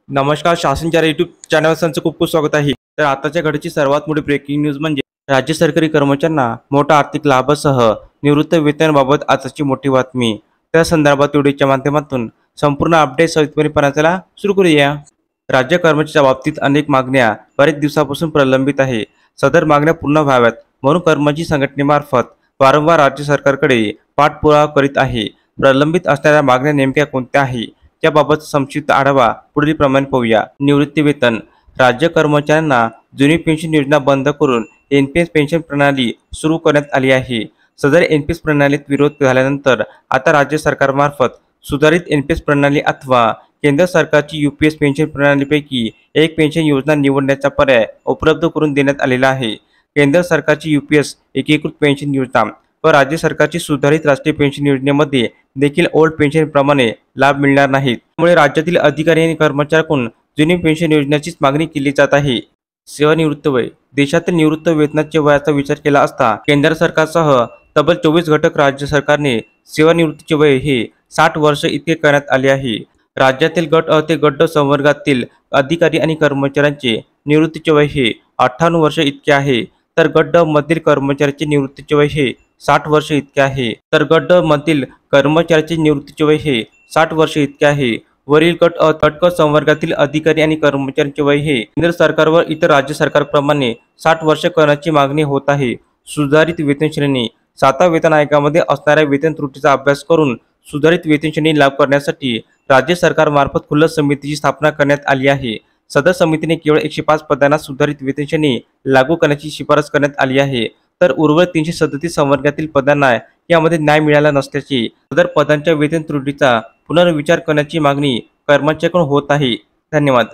नमस्कार. शासनच्या यूट्यूब चॅनलवर तुमचं खूप खूप स्वागत आहे. तर आताच्या घडीची सर्वात मोठी ब्रेकिंग न्यूज म्हणजे राज्य सरकारी कर्मचाऱ्यांना मोठा आर्थिक लाभासह निवृत्त वेतनाबाबत आजची मोठी बातमी. त्या संदर्भात व्हिडिओच्या माध्यमातून संपूर्ण अपडेट सविस्तरपणे पाहण्याला सुरू करूया. राज्य कर्मचाऱ्यांच्या बाबतीत अनेक मागण्या बरेच दिवसापासून प्रलंबित आहे. सदर मागण्या पूर्ण व्हाव्यात म्हणून कर्मचारी संघटनेमार्फत वारंवार राज्य सरकारकडे पाठपुरावा करीत आहे. प्रलंबित असणाऱ्या मागण्या नेमक्या कोणत्या आहे याबाबत संक्षिप्त आढावा पुढील प्रमाणे पाहूया. निवृत्ती वेतन. राज्य कर्मचाऱ्यांना जुनी पेन्शन योजना बंद करून एनपीएस पेन्शन प्रणाली सुरू करण्यात आली आहे. सदर एनपीएस प्रणालीत विरोध झाल्यानंतर आता राज्य सरकारमार्फत सुधारित एनपीएस प्रणाली अथवा केंद्र सरकारची यूपीएस पेन्शन प्रणालीपैकी एक पेन्शन योजना निवडण्याचा पर्याय उपलब्ध करून देण्यात आलेला आहे. केंद्र सरकारची यूपीएस एकीकृत पेन्शन योजना व राज्य सरकारची सुधारित राष्ट्रीय पेन्शन योजनेमध्ये देखील ओल्ड पेन्शन प्रमाणे लाभ मिळणार नाहीत. त्यामुळे राज्यातील अधिकारी आणि कर्मचाऱ्यांकडून जुनी पेन्शन योजनेचीच मागणी केली जात आहे. सेवानिवृत्त वय. देशातील निवृत्त वेतनाच्या वयाचा विचार केला असता केंद्र सरकारसह तब्बल 24 घटक राज्य सरकारने सेवानिवृत्तीचे वय हे 60 वर्ष इतके करण्यात आले आहे. राज्यातील गट अ ते गट ड संवर्गातील अधिकारी आणि कर्मचाऱ्यांचे निवृत्तीचे वय हे 58 वर्ष इतके आहे. तर गट ड मधील कर्मचाऱ्यांचे निवृत्तीचे वय हे 60 वर्ष इतके आहे. तर गट ड मधील कर्मचाऱ्यांचे निवृत्तीचे वय हे 60 वर्ष इतके आहे. वरील गट अ गट क संवर्गातील अधिकारी आणि कर्मचाऱ्यांचे वय हे केंद्र सरकार व इतर राज्य सरकारप्रमाणे 60 वर्ष करण्याची मागणी होत आहे. सुधारित वेतन श्रेणी. 7व्या वेतन आयोगामध्ये असणाऱ्या वेतन त्रुटीचा अभ्यास करून सुधारित वेतन श्रेणी लागू करण्यासाठी राज्य सरकारमार्फत खुल्ल समितीची स्थापना करण्यात आली आहे. सदर समितीने केवळ 105 पदांना सुधारित वेतन श्रेणी लागू करण्याची शिफारस करण्यात आली आहे. तर उर्वरित 337 संवर्गातील पदांना यामध्ये न्याय मिळाला नसल्याची सदर पदांच्या वेतन त्रुटीचा पुनर्विचार करण्याची मागणी कर्मचाऱ्यांकडून होत आहे. धन्यवाद.